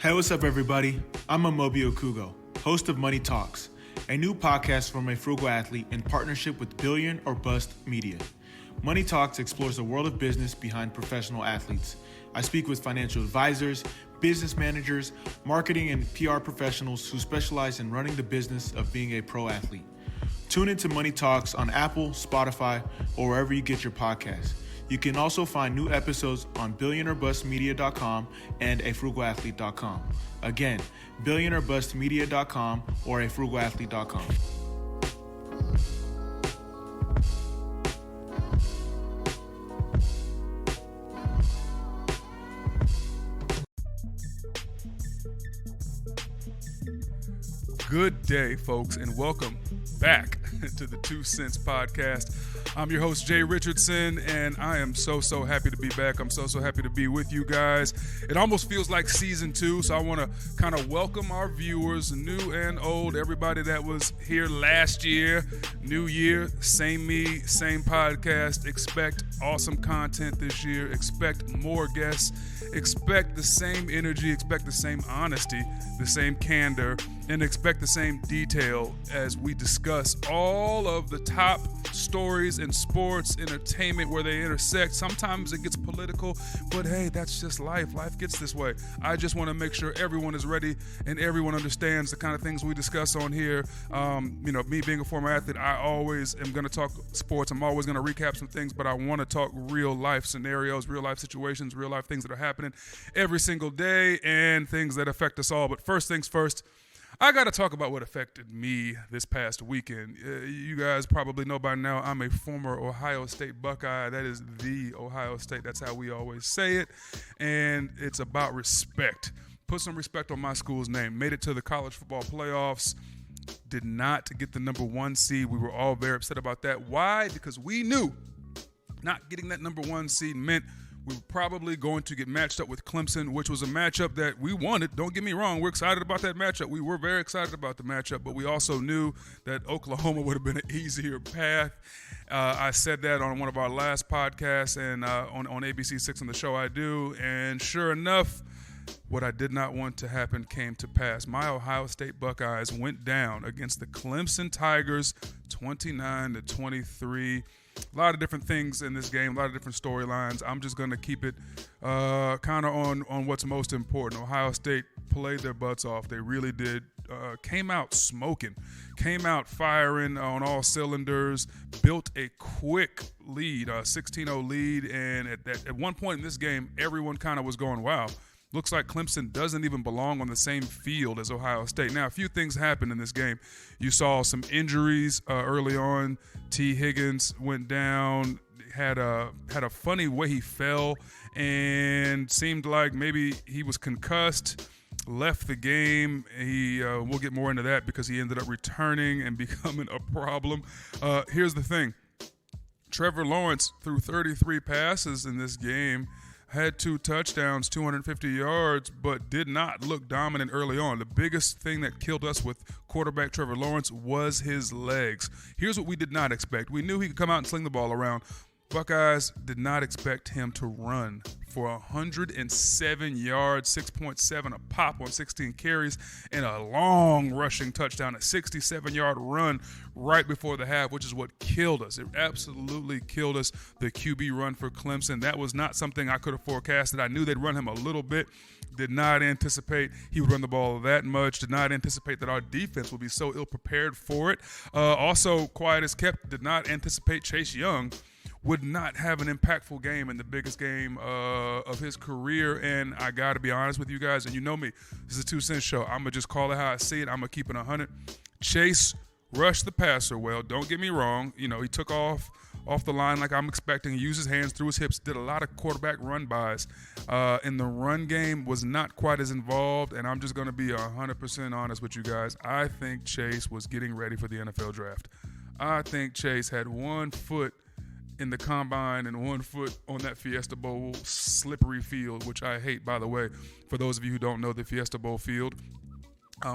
Hey, what's up, everybody? I'm Amobi Okugo, host of Money Talks, a new podcast from a frugal athlete in partnership with Billion or Bust Media. Money Talks explores the world of business behind professional athletes. I speak with financial advisors, business managers, marketing and PR professionals who specialize in running the business of being a pro athlete. Tune into Money Talks on Apple, Spotify, or wherever you get your podcasts. You can also find new episodes on billionourbustmedia.com and afrugalathlete.com. Again, billionourbustmedia.com or afrugalathlete.com. Good day, folks, and welcome back to the 2 Cents Podcast. I'm your host, Jay Richardson, and I am so happy to be back. I'm so happy to be with you guys. It almost feels like season 2, so I want to kind of welcome our viewers, new and old, everybody that was here last year. New year, same me, same podcast. Expect awesome content this year. Expect more guests. Expect the same energy, expect the same honesty, the same candor, and expect the same detail as we discuss all of the top stories in sports, entertainment, where they intersect. Sometimes it gets political, but hey, that's just life. Life gets this way. I just want to make sure everyone is ready and everyone understands the kind of things we discuss on here. Me being a former athlete, I always am going to talk sports. I'm always going to recap some things, but I want to talk real life scenarios, real life situations, real life things that are happening every single day and things that affect us all. But first things first, I got to talk about what affected me this past weekend. You guys probably know by now I'm a former Ohio State Buckeye. That is the Ohio State. That's how we always say it. And it's about respect. Put some respect on my school's name. Made it to the college football playoffs. Did not get the number 1 seed. We were all very upset about that. Why? Because we knew not getting that number 1 seed meant we were probably going to get matched up with Clemson, which was a matchup that we wanted. Don't get me wrong. We're excited about that matchup. We were very excited about the matchup, but we also knew that Oklahoma would have been an easier path. I said that on one of our last podcasts and on ABC 6 on the show I do, and sure enough, what I did not want to happen came to pass. My Ohio State Buckeyes went down against the Clemson Tigers 29-23. A lot of different things in this game, a lot of different storylines. I'm just going to keep it kind of on what's most important. Ohio State played their butts off. They really did. Came out smoking, came out firing on all cylinders, built a quick lead, a 16-0 lead. And at one point in this game, everyone kind of was going, wow. Looks like Clemson doesn't even belong on the same field as Ohio State. Now, a few things happened in this game. You saw some injuries early on. T. Higgins went down, had a funny way he fell, and seemed like maybe he was concussed, left the game. We'll get more into that because he ended up returning and becoming a problem. Here's the thing. Trevor Lawrence threw 33 passes in this game. Had 2 touchdowns, 250 yards, but did not look dominant early on. The biggest thing that killed us with quarterback Trevor Lawrence was his legs. Here's what we did not expect. We knew he could come out and sling the ball around. Buckeyes did not expect him to run for 107 yards, 6.7 a pop on 16 carries, and a long rushing touchdown, a 67-yard run right before the half, which is what killed us. It absolutely killed us, the QB run for Clemson. That was not something I could have forecasted. I knew they'd run him a little bit. Did not anticipate he would run the ball that much. Did not anticipate that our defense would be so ill-prepared for it. Also, quiet as kept, did not anticipate Chase Young would not have an impactful game in the biggest game of his career. And I got to be honest with you guys, and you know me, this is a 2 Cents show. I'm going to just call it how I see it. I'm going to keep it 100. Chase rushed the passer well. Don't get me wrong. He took off the line like I'm expecting. He used his hands through his hips, did a lot of quarterback run-bys. In the run game was not quite as involved, and I'm just going to be 100% honest with you guys. I think Chase was getting ready for the NFL draft. I think Chase had 1 foot in the combine and 1 foot on that Fiesta Bowl slippery field, which I hate, by the way. For those of you who don't know the Fiesta Bowl field,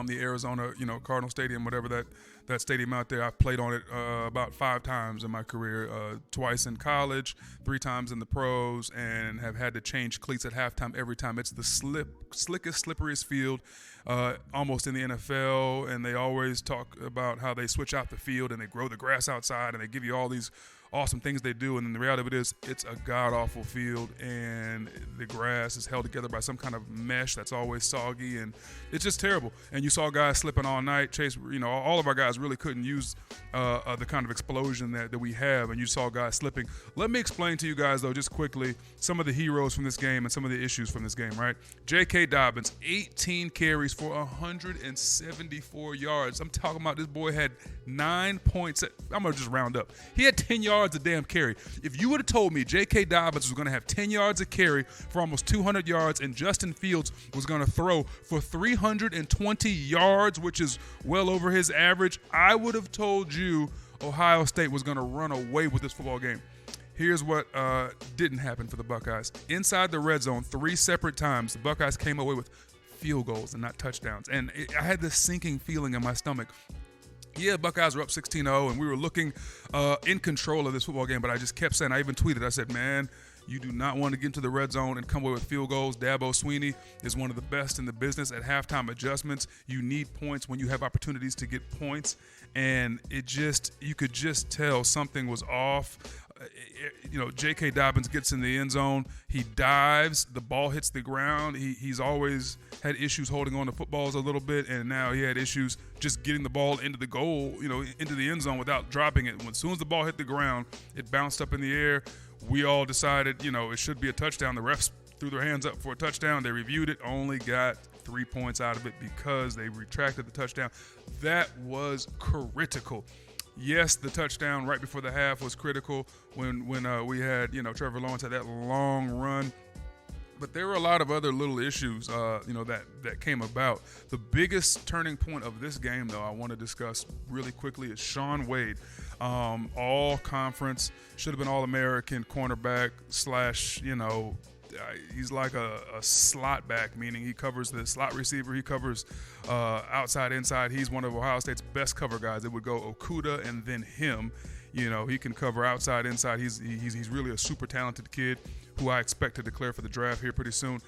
the Arizona, Cardinal Stadium, whatever that stadium out there. I've played on it about 5 times in my career, twice in college, 3 times in the pros, and have had to change cleats at halftime every time. It's the slickest, slipperiest field almost in the NFL, and they always talk about how they switch out the field and they grow the grass outside and they give you all these awesome things they do, and then the reality of it is it's a god-awful field, and the grass is held together by some kind of mesh that's always soggy, and it's just terrible. And you saw guys slipping all night. Chase, all of our guys really couldn't use the kind of explosion that we have, and you saw guys slipping. Let me explain to you guys, though, just quickly, some of the heroes from this game and some of the issues from this game, right? J.K. Dobbins, 18 carries for 174 yards. I'm talking about this boy had 9 points. I'm going to just round up. He had 10 yards a damn carry. If you would have told me J.K. Dobbins was going to have 10 yards a carry for almost 200 yards and Justin Fields was going to throw for 320 yards, which is well over his average, I would have told you Ohio State was going to run away with this football game. Here's what didn't happen for the Buckeyes. Inside the red zone, 3 separate times, the Buckeyes came away with field goals and not touchdowns. And I had this sinking feeling in my stomach. Yeah, Buckeyes were up 16-0, and we were looking in control of this football game, but I just kept saying, I even tweeted, I said, man, you do not want to get into the red zone and come away with field goals. Dabo Swinney is one of the best in the business at halftime adjustments. You need points when you have opportunities to get points, and you could just tell something was off. J.K. Dobbins gets in the end zone. He dives. The ball hits the ground. He's always had issues holding on to footballs a little bit, and now he had issues just getting the ball into the goal, into the end zone without dropping it. As soon as the ball hit the ground, it bounced up in the air. We all decided, it should be a touchdown. The refs threw their hands up for a touchdown. They reviewed it, only got 3 points out of it because they retracted the touchdown. That was critical. Yes, the touchdown right before the half was critical when we had, Trevor Lawrence had that long run. But there were a lot of other little issues, that came about. The biggest turning point of this game, though, I want to discuss really quickly is Shaun Wade. All conference, should have been All-American cornerback / he's like a slot back, meaning he covers the slot receiver. He covers outside, inside. He's one of Ohio State's best cover guys. It would go Okudah and then him. He can cover outside, inside. He's really a super talented kid who I expect to declare for the draft here pretty soon.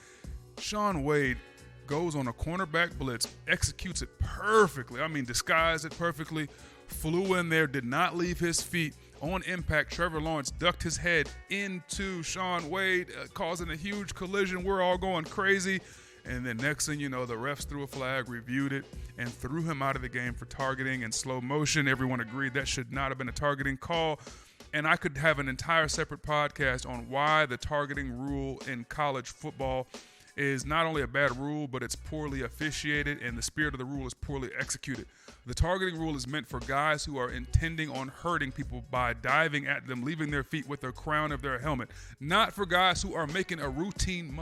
Shaun Wade goes on a cornerback blitz, executes it perfectly. Disguised it perfectly, flew in there, did not leave his feet. On impact, Trevor Lawrence ducked his head into Shaun Wade, causing a huge collision. We're all going crazy. And then next thing you know, the refs threw a flag, reviewed it, and threw him out of the game for targeting in slow motion. Everyone agreed that should not have been a targeting call. And I could have an entire separate podcast on why the targeting rule in college football is not only a bad rule, but it's poorly officiated, and the spirit of the rule is poorly executed. The targeting rule is meant for guys who are intending on hurting people by diving at them, leaving their feet with the crown of their helmet, not for guys who are making a routine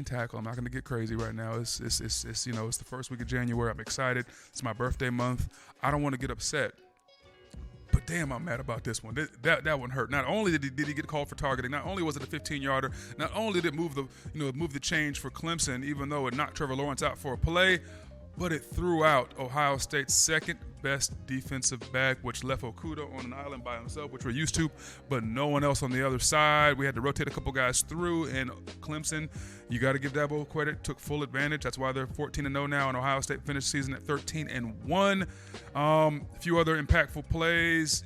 tackle. I'm not going to get crazy right now. It's the first week of January. I'm excited. It's my birthday month. I don't want to get upset. But damn, I'm mad about this one. That one hurt. Not only did he get called for targeting, not only was it a 15-yarder, not only did it move the change for Clemson, even though it knocked Trevor Lawrence out for a play, but it threw out Ohio State's second best defensive back, which left Okudah on an island by himself, which we're used to, but no one else on the other side. We had to rotate a couple guys through, and Clemson, you got to give Dabo credit, took full advantage. That's why they're 14-0 now, and Ohio State finished the season at 13-1. A few other impactful plays.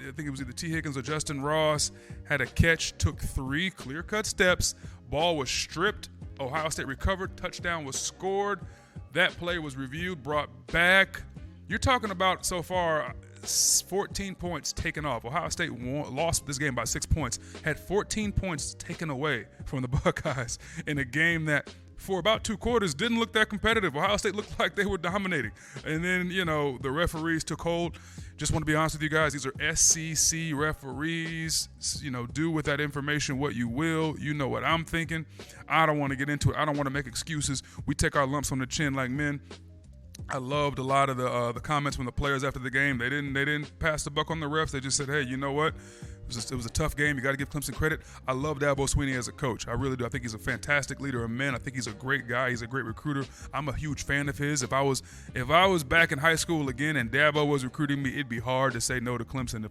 I think it was either T. Higgins or Justin Ross had a catch, took 3 clear-cut steps. Ball was stripped. Ohio State recovered. Touchdown was scored. That play was reviewed, brought back. You're talking about so far 14 points taken off. Ohio State lost this game by 6 points, had 14 points taken away from the Buckeyes in a game that for about 2 quarters didn't look that competitive. Ohio State looked like they were dominating. And then, the referees took hold. Just want to be honest with you guys. These are SEC referees. Do with that information what you will. You know what I'm thinking. I don't want to get into it. I don't want to make excuses. We take our lumps on the chin like men. I loved a lot of the comments from the players after the game. They didn't pass the buck on the refs. They just said, hey, you know what? It was a tough game. You got to give Clemson credit. I love Dabo Swinney as a coach. I really do. I think he's a fantastic leader of men. I think he's a great guy. He's a great recruiter. I'm a huge fan of his. If I was back in high school again and Dabo was recruiting me, it'd be hard to say no to Clemson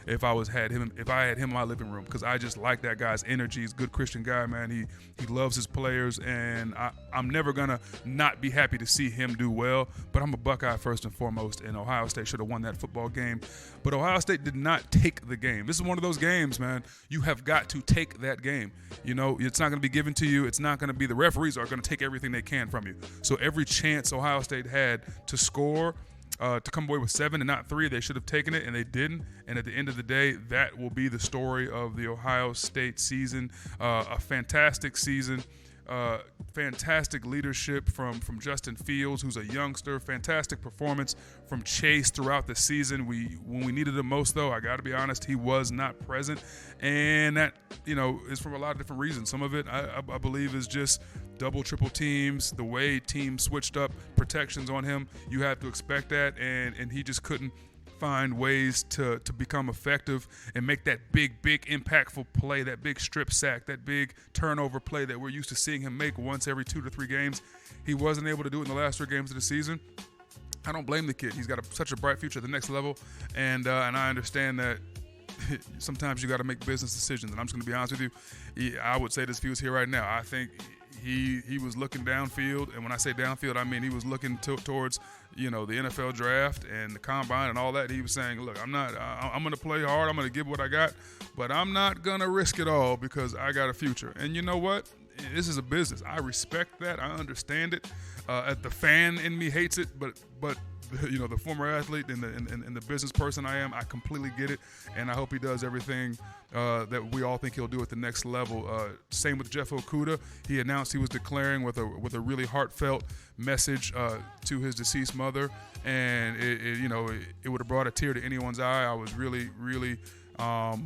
if I had him in my living room, because I just like that guy's energy. He's a good Christian guy, man. He loves his players, and I'm never gonna not be happy to see him do well. But I'm a Buckeye first and foremost, and Ohio State should have won that football game. But Ohio State did not take the game. This is one of those games, man. You have got to take that game. You know, it's not going to be given to you. It's not going to be, the referees are going to take everything they can from you. So every chance Ohio State had to score, to come away with 7 and not 3, they should have taken it, and they didn't. And at the end of the day, that will be the story of the Ohio State season. A fantastic season. Fantastic leadership from Justin Fields, who's a youngster. Fantastic performance from Chase throughout the season. When we needed him most, though, I got to be honest, he was not present, and that is for a lot of different reasons. Some of it, I believe, is just double, triple teams, the way teams switched up protections on him. You have to expect that, and he just couldn't find ways to become effective and make that big impactful play, that big strip sack, that big turnover play that we're used to seeing him make once every 2 to 3 games. He wasn't able to do it in the last 3 games of the season. I don't blame the kid. He's got such a bright future at the next level, and I understand that sometimes you got to make business decisions. And I'm just going to be honest with you. I would say this if he was here right now. I think he was looking downfield, and when I say downfield, I mean he was looking towards the NFL draft and the combine and all that. He was saying, look, I'm going to play hard. I'm going to give what I got, but I'm not going to risk it all because I got a future. And you know what? This is a business. I respect that. I understand it. The fan in me hates it, but the former athlete and the business person I am, I completely get it, and I hope he does everything that we all think he'll do at the next level. Same with Jeff Okudah. He announced he was declaring with a really heartfelt message to his deceased mother, and it would have brought a tear to anyone's eye. I was really, really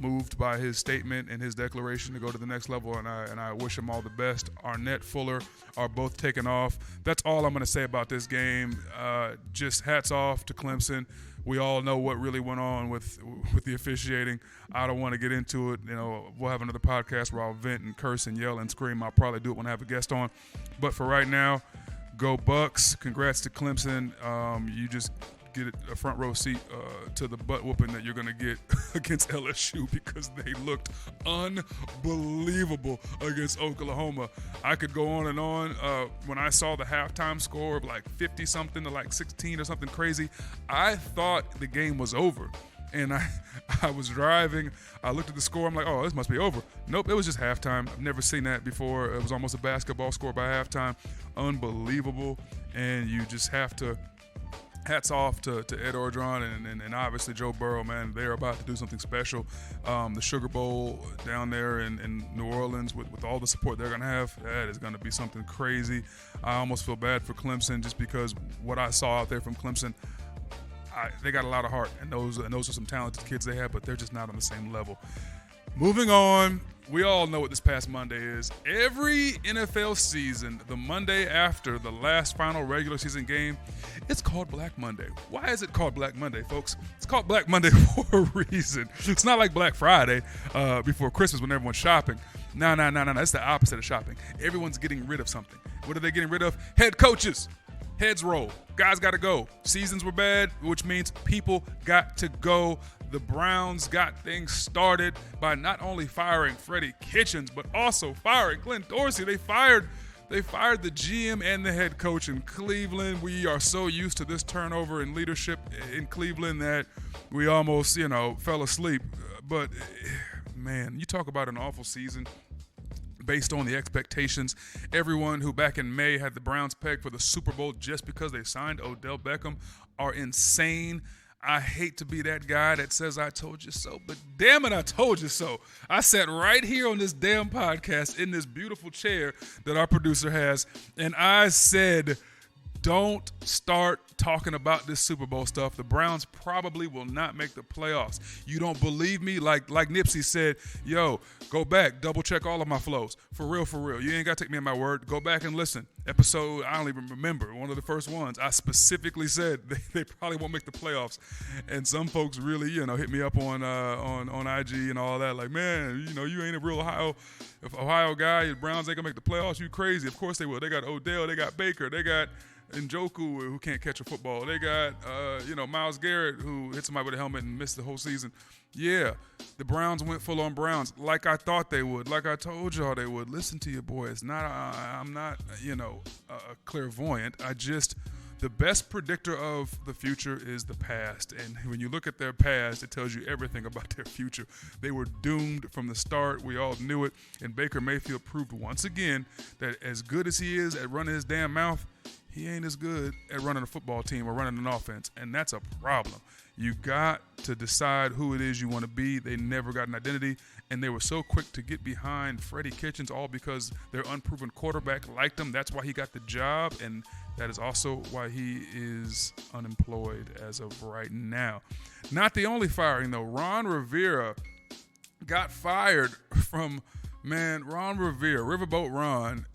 moved by his statement and his declaration to go to the next level, and I wish him all the best. Arnett, Fuller are both taken off. That's all I'm going to say about this game. Just hats off to Clemson. We all know what really went on with the officiating. I don't want to get into it. We'll have another podcast where I'll vent and curse and yell and scream. I'll probably do it when I have a guest on. But for right now, go Bucks. Congrats to Clemson. You just get a front row seat to the butt whooping that you're going to get against LSU, because they looked unbelievable against Oklahoma. I could go on and on. When I saw the halftime score of like 50-something to like 16 or something crazy, I thought the game was over. And I was driving. I looked at the score. I'm like, oh, this must be over. Nope, it was just halftime. I've never seen that before. It was almost a basketball score by halftime. Unbelievable. And you just have to hats off to Ed Orgeron and obviously Joe Burrow, man. They're about to do something special. The Sugar Bowl down there in New Orleans with all the support they're going to have, that is going to be something crazy. I almost feel bad for Clemson just because what I saw out there from Clemson, they got a lot of heart, and those are some talented kids they have, but they're just not on the same level. Moving on, we all know what this past Monday is. Every NFL season, the Monday after the last final regular season game, it's called Black Monday. Why is it called Black Monday, folks? It's called Black Monday for a reason. It's not like Black Friday before Christmas when everyone's shopping. No. It's the opposite of shopping. Everyone's getting rid of something. What are they getting rid of? Head coaches. Heads roll. Guys got to go. Seasons were bad, which means people got to go. The Browns got things started by not only firing Freddie Kitchens, but also firing Glenn Dorsey. They fired the GM and the head coach in Cleveland. We are so used to this turnover in leadership in Cleveland that we almost, fell asleep. But, man, you talk about an awful season based on the expectations. Everyone who back in May had the Browns pegged for the Super Bowl just because they signed Odell Beckham are insane. I hate to be that guy that says I told you so, but damn it, I told you so. I sat right here on this damn podcast in this beautiful chair that our producer has, and I said, don't start talking about this Super Bowl stuff. The Browns probably will not make the playoffs. You don't believe me? Like Nipsey said, yo, go back, double check all of my flows. For real, for real. You ain't got to take me at my word. Go back and listen. Episode, I don't even remember, one of the first ones. I specifically said they probably won't make the playoffs. And some folks really, hit me up on IG and all that. Like, man, you ain't a real Ohio guy. The Browns ain't gonna make the playoffs. You crazy? Of course they will. They got Odell. They got Baker. They got Njoku, who can't catch a football. They got, Myles Garrett, who hit somebody with a helmet and missed the whole season. Yeah, the Browns went full on Browns like I thought they would, like I told y'all they would. Listen to your boy. It's not, I'm not, a clairvoyant. The best predictor of the future is the past. And when you look at their past, it tells you everything about their future. They were doomed from the start. We all knew it. And Baker Mayfield proved once again that as good as he is at running his damn mouth, he ain't as good at running a football team or running an offense. And that's a problem. You got to decide who it is you want to be. They never got an identity, and they were so quick to get behind Freddie Kitchens, all because their unproven quarterback liked him. That's why he got the job, and that is also why he is unemployed as of right now. Not the only firing, though. Ron Rivera got fired from, Ron Rivera, Riverboat Ron,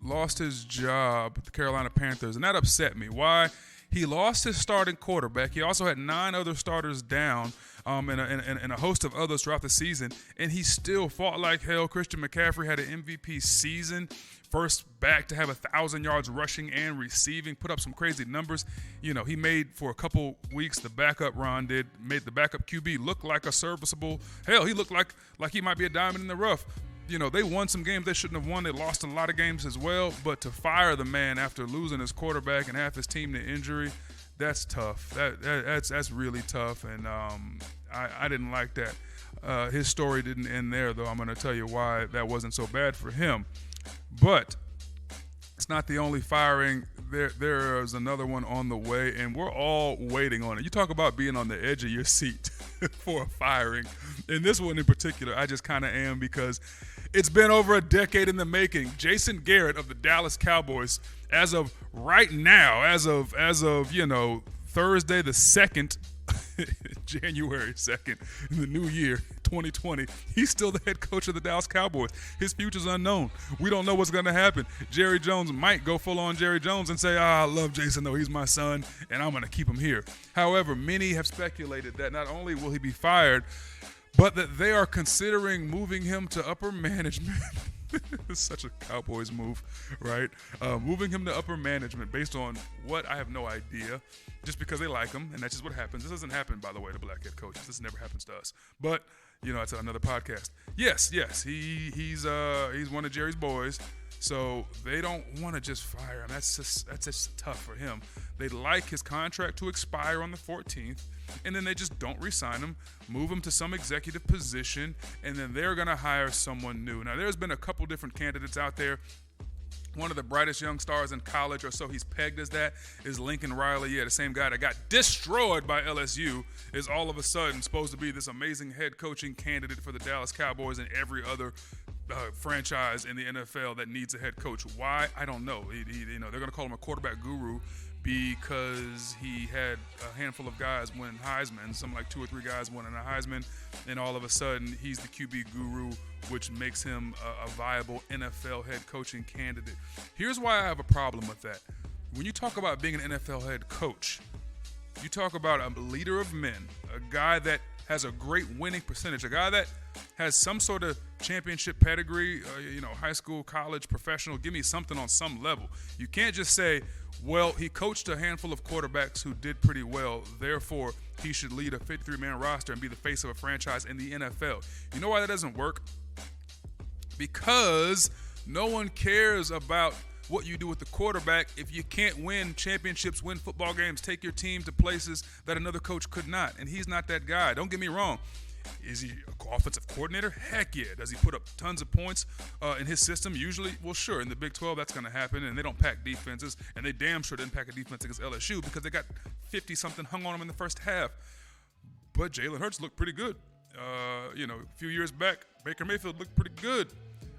lost his job at the Carolina Panthers, and that upset me. Why? He lost his starting quarterback. He also had 9 other starters down and a host of others throughout the season, and he still fought like hell. Christian McCaffrey had an MVP season, first back to have 1,000 yards rushing and receiving, put up some crazy numbers. He made for a couple weeks, the backup Ron made the backup QB look like a serviceable, hell, he looked like he might be a diamond in the rough. They won some games they shouldn't have won. They lost a lot of games as well. But to fire the man after losing his quarterback and half his team to injury, that's tough. That's really tough. And I didn't like that. His story didn't end there, though. I'm going to tell you why that wasn't so bad for him. But it's not the only firing. There is another one on the way, and we're all waiting on it. You talk about being on the edge of your seat for a firing. And this one in particular, I just kind of am, because it's been over a decade in the making. Jason Garrett of the Dallas Cowboys, as of right now, as of Thursday the 2nd, January 2nd, in the new year, 2020, he's still the head coach of the Dallas Cowboys. His future's unknown. We don't know what's going to happen. Jerry Jones might go full on Jerry Jones and say, I love Jason, though. He's my son, and I'm going to keep him here. However, many have speculated that not only will he be fired, but that they are considering moving him to upper management. It's such a Cowboys move, right? Moving him to upper management based on what, I have no idea, just because they like him, and that's just what happens. This doesn't happen, by the way, to black head coaches. This never happens to us. But, it's another podcast. Yes, he's one of Jerry's boys, so they don't want to just fire him. That's just tough for him. They'd like his contract to expire on the 14th, and then they just don't re-sign him, move him to some executive position, and then they're going to hire someone new. Now, there's been a couple different candidates out there. One of the brightest young stars in college, or so he's pegged as that, is Lincoln Riley. Yeah, the same guy that got destroyed by LSU is all of a sudden supposed to be this amazing head coaching candidate for the Dallas Cowboys and every other franchise in the NFL that needs a head coach. Why? I don't know. They're going to call him a quarterback guru because he had a handful of guys win Heisman, something like 2 or 3 guys winning a Heisman, and all of a sudden he's the QB guru, which makes him a viable NFL head coaching candidate. Here's why I have a problem with that. When you talk about being an NFL head coach, you talk about a leader of men, a guy that has a great winning percentage, a guy that has some sort of championship pedigree, high school, college, professional. Give me something on some level. You can't just say, well, he coached a handful of quarterbacks who did pretty well, therefore he should lead a 53-man roster and be the face of a franchise in the NFL. You know why that doesn't work? Because no one cares about what you do with the quarterback if you can't win championships, win football games, take your team to places that another coach could not. And he's not that guy. Don't get me wrong. Is he an offensive coordinator? Heck yeah. Does he put up tons of points in his system? Usually, well, sure. In the Big 12, that's going to happen, and they don't pack defenses, and they damn sure didn't pack a defense against LSU because they got 50-something hung on them in the first half. But Jalen Hurts looked pretty good. A few years back, Baker Mayfield looked pretty good.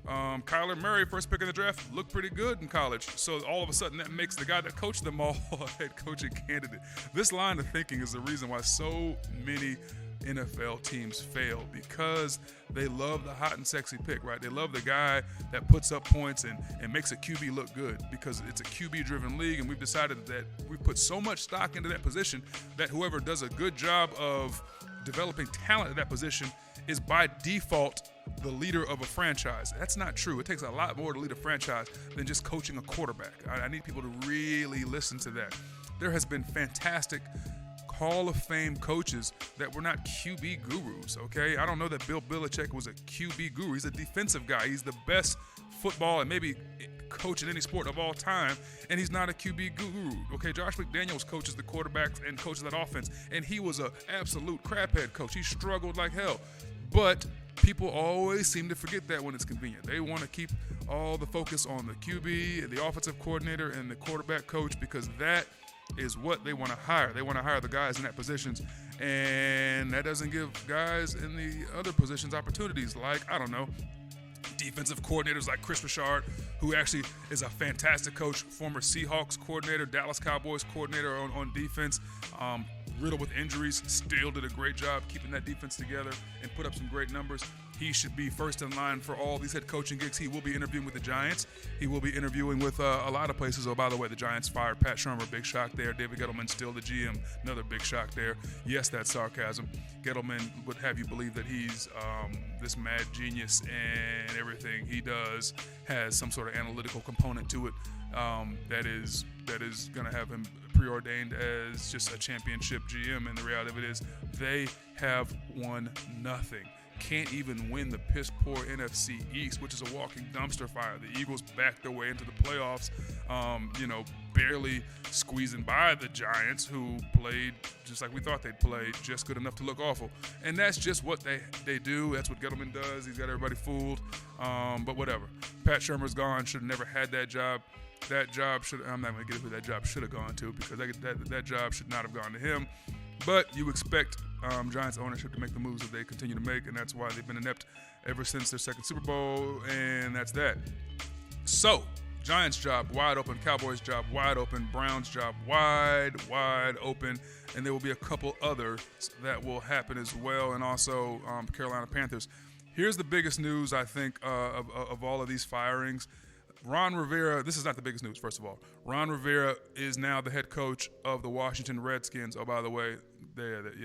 Kyler Murray, first pick in the draft, looked pretty good in college. So all of a sudden, that makes the guy that coached them all a head coaching candidate. This line of thinking is the reason why so many NFL teams fail, because they love the hot and sexy pick, right? They love the guy that puts up points and makes a QB look good, because it's a QB-driven league, and we've decided that we put so much stock into that position that whoever does a good job of developing talent at that position is by default the leader of a franchise. That's not true. It takes a lot more to lead a franchise than just coaching a quarterback. I need people to really listen to that. There has been fantastic Hall of Fame coaches that were not QB gurus, okay? I don't know that Bill Belichick was a QB guru. He's a defensive guy. He's the best football and maybe coach in any sport of all time, and he's not a QB guru, okay? Josh McDaniels coaches the quarterbacks and coaches that offense, and he was an absolute craphead coach. He struggled like hell, but people always seem to forget that when it's convenient. They want to keep all the focus on the QB, the offensive coordinator, and the quarterback coach, because that is what they want to hire. They want to hire the guys in that positions, and that doesn't give guys in the other positions opportunities, like, I don't know, defensive coordinators like Chris Richard, who actually is a fantastic coach, former Seahawks coordinator, Dallas Cowboys coordinator on defense, riddled with injuries, still did a great job keeping that defense together and put up some great numbers. He should be first in line for all these head coaching gigs. He will be interviewing with the Giants. He will be interviewing with a lot of places. Oh, by the way, the Giants fired Pat Shermer, big shock there. David Gettleman still the GM, another big shock there. Yes, that's sarcasm. Gettleman would have you believe that he's this mad genius, and everything he does has some sort of analytical component to it that is going to have him preordained as just a championship GM. And the reality of it is they have won nothing. Can't even win the piss-poor NFC East, which is a walking dumpster fire. The Eagles backed their way into the playoffs, barely squeezing by the Giants, who played just like we thought they'd play, just good enough to look awful. And that's just what they do. That's what Gettleman does. He's got everybody fooled. But whatever. Pat Shermer's gone. Should have never had that job. That job I'm not going to get who that job should have gone to, because that job should not have gone to him. But you expect Giants ownership to make the moves that they continue to make, and that's why they've been inept ever since their second Super Bowl, and that's that. So, Giants job wide open, Cowboys job wide open, Browns job wide open, and there will be a couple others that will happen as well, and also Carolina Panthers. Here's the biggest news, I think, of all of these firings. Ron Rivera, this is not the biggest news, first of all. Ron Rivera is now the head coach of the Washington Redskins. Oh, by the way,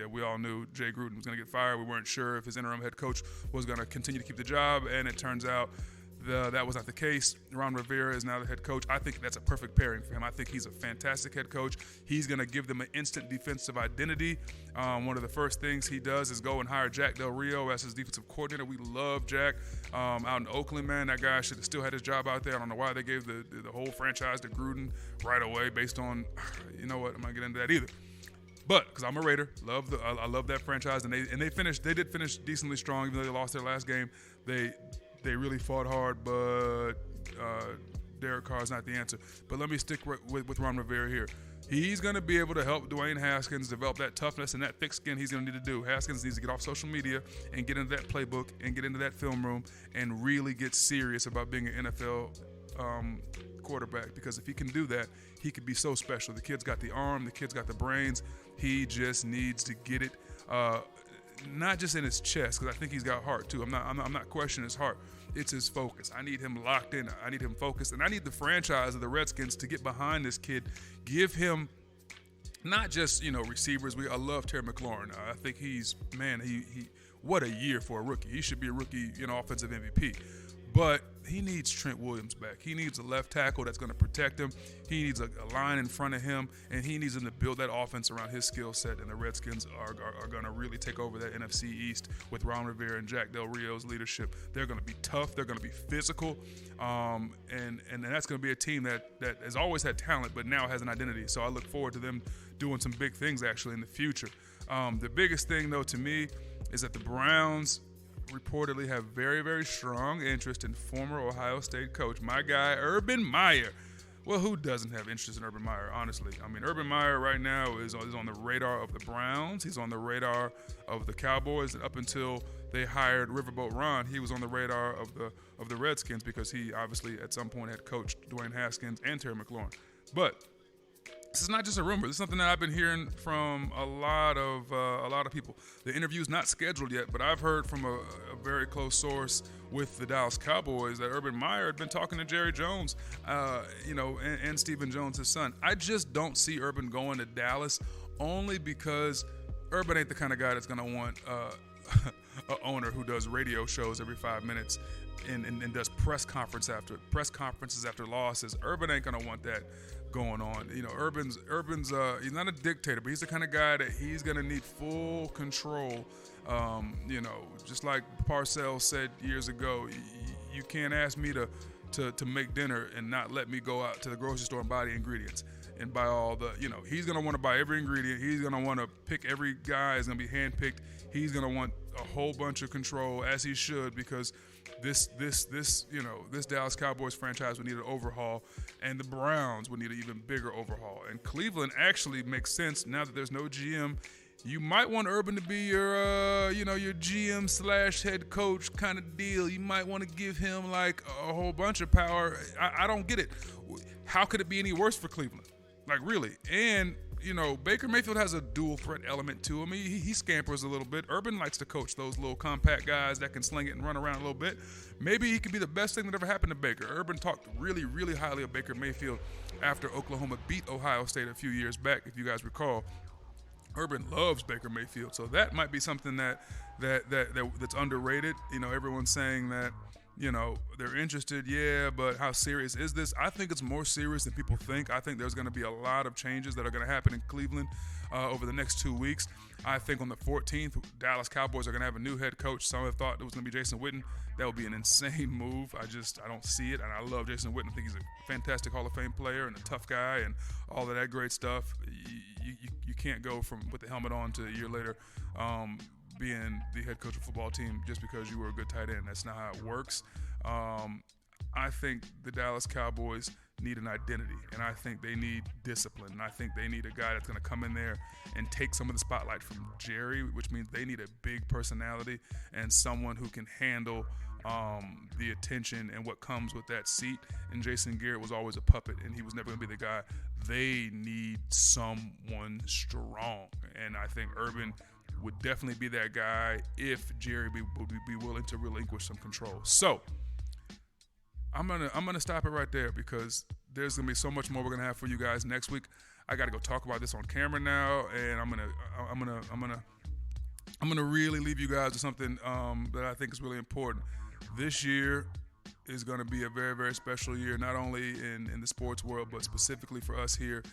we all knew Jay Gruden was going to get fired. We weren't sure if his interim head coach was going to continue to keep the job, and it turns out that was not the case. Ron Rivera is now the head coach. I think that's a perfect pairing for him. I think he's a fantastic head coach. He's going to give them an instant defensive identity. One of the first things he does is go and hire Jack Del Rio as his defensive coordinator. We love Jack out in Oakland, man. That guy should have still had his job out there. I don't know why they gave the whole franchise to Gruden right away based on, you know what, I'm not going to get into that either. But because I'm a Raider, I love that franchise, and they did finish decently strong, even though they lost their last game. They really fought hard, but Derek Carr is not the answer. But let me stick with Ron Rivera here. He's going to be able to help Dwayne Haskins develop that toughness and that thick skin he's going to need to do. Haskins needs to get off social media and get into that playbook and get into that film room and really get serious about being an NFL quarterback, because if he can do that, he could be so special. The kid's got the arm, the kid's got the brains. He just needs to get it, not just in his chest, because I think he's got heart too. I'm not questioning his heart. It's his focus. I need him locked in. I need him focused, and I need the franchise of the Redskins to get behind this kid. Give him not just receivers. I love Terry McLaurin. I think he what a year for a rookie. He should be a rookie, offensive MVP. But he needs Trent Williams back. He needs a left tackle that's going to protect him. He needs a line in front of him, and he needs him to build that offense around his skill set. And the Redskins are going to really take over that NFC East with Ron Rivera and Jack Del Rio's leadership. They're going to be tough. They're going to be physical, and that's going to be a team that has always had talent, but now has an identity. So I look forward to them doing some big things actually in the future. The biggest thing, though, to me is that the Browns reportedly have very, very strong interest in former Ohio State coach, my guy, Urban Meyer. Well, who doesn't have interest in Urban Meyer, honestly? I mean, Urban Meyer right now is on the radar of the Browns. He's on the radar of the Cowboys. And up until they hired Riverboat Ron, he was on the radar of the Redskins because he obviously at some point had coached Dwayne Haskins and Terry McLaurin. But this is not just a rumor. This is something that I've been hearing from a lot of people. The interview's not scheduled yet, but I've heard from a very close source with the Dallas Cowboys that Urban Meyer had been talking to Jerry Jones, and Stephen Jones, his son. I just don't see Urban going to Dallas only because Urban ain't the kind of guy that's going to want an owner who does radio shows every 5 minutes and does press conferences after losses. Urban ain't going to want that going on. Urban's he's not a dictator, but he's the kind of guy that he's going to need full control. Just like Parcells said years ago, you can't ask me to make dinner and not let me go out to the grocery store and buy the ingredients and buy all the, he's going to want to buy every ingredient. He's going to want to pick every guy. Is going to be handpicked. He's going to want a whole bunch of control, as he should, because this Dallas Cowboys franchise would need an overhaul, and the Browns would need an even bigger overhaul. And Cleveland actually makes sense now that there's no GM. You might want Urban to be your GM / head coach kind of deal. You might want to give him like a whole bunch of power. I don't get it. How could it be any worse for Cleveland? Like, really? And Baker Mayfield has a dual threat element to him. He scampers a little bit. Urban likes to coach those little compact guys that can sling it and run around a little bit. Maybe he could be the best thing that ever happened to Baker. Urban talked really, really highly of Baker Mayfield after Oklahoma beat Ohio State a few years back, if you guys recall. Urban loves Baker Mayfield, so that might be something that's underrated. Everyone's saying that they're interested, but how serious is this? I think it's more serious than people think. I think there's going to be a lot of changes that are going to happen in Cleveland over the next 2 weeks. I think on the 14th, Dallas Cowboys are going to have a new head coach. Some have thought it was going to be Jason Witten. That would be an insane move. I don't see it, and I love Jason Witten. I think he's a fantastic Hall of Fame player and a tough guy and all of that great stuff. You can't go from with the helmet on to a year later being the head coach of a football team just because you were a good tight end. That's not how it works. I think the Dallas Cowboys need an identity, and I think they need discipline, and I think they need a guy that's going to come in there and take some of the spotlight from Jerry, which means they need a big personality and someone who can handle the attention and what comes with that seat. And Jason Garrett was always a puppet, and he was never going to be the guy. They need someone strong, and I think Urban would definitely be that guy if Jerry would be willing to relinquish some control. So I'm gonna stop it right there because there's gonna be so much more we're gonna have for you guys next week. I gotta go talk about this on camera now, and I'm gonna really leave you guys with something that I think is really important. This year is gonna be a very, very special year, not only in the sports world, but specifically for us here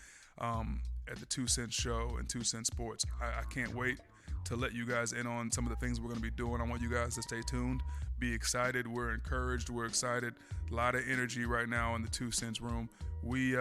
at the 2 Cent Show and 2 Cent Sports. I can't wait to let you guys in on some of the things we're going to be doing. I want you guys to stay tuned, be excited. We're encouraged. We're excited. A lot of energy right now in the 2 Cents room. We've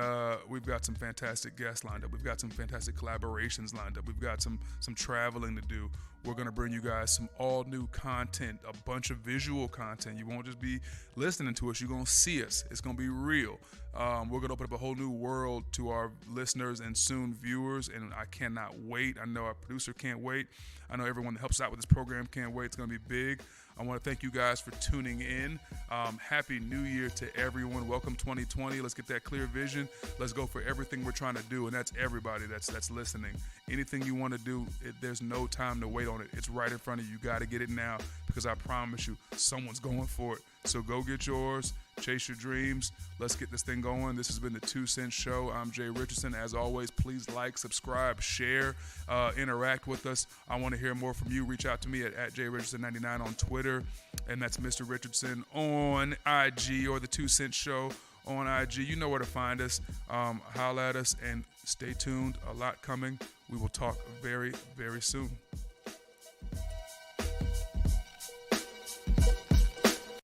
got some fantastic guests lined up. We've got some fantastic collaborations lined up. We've got some traveling to do. We're going to bring you guys some all-new content, a bunch of visual content. You won't just be listening to us. You're going to see us. It's going to be real. We're going to open up a whole new world to our listeners and soon viewers, and I cannot wait. I know our producer can't wait. I know everyone that helps out with this program can't wait. It's going to be big. I want to thank you guys for tuning in. Happy New Year to everyone. Welcome 2020. Let's get that clear vision. Let's go for everything we're trying to do, and that's everybody that's listening. Anything you want to do, there's no time to wait on it. It's right in front of you. You got to get it now because I promise you, someone's going for it. So go get yours. Chase your dreams. Let's get this thing going. This has been the 2 Cent Show. I'm Jay Richardson. As always, please like, subscribe, share, interact with us. I want to hear more from you. Reach out to me at JRichardson99 on Twitter, and that's Mr. Richardson on IG, or the 2 Cent Show on IG. You know where to find us. Holla at us and stay tuned. A lot coming. We will talk very, very soon.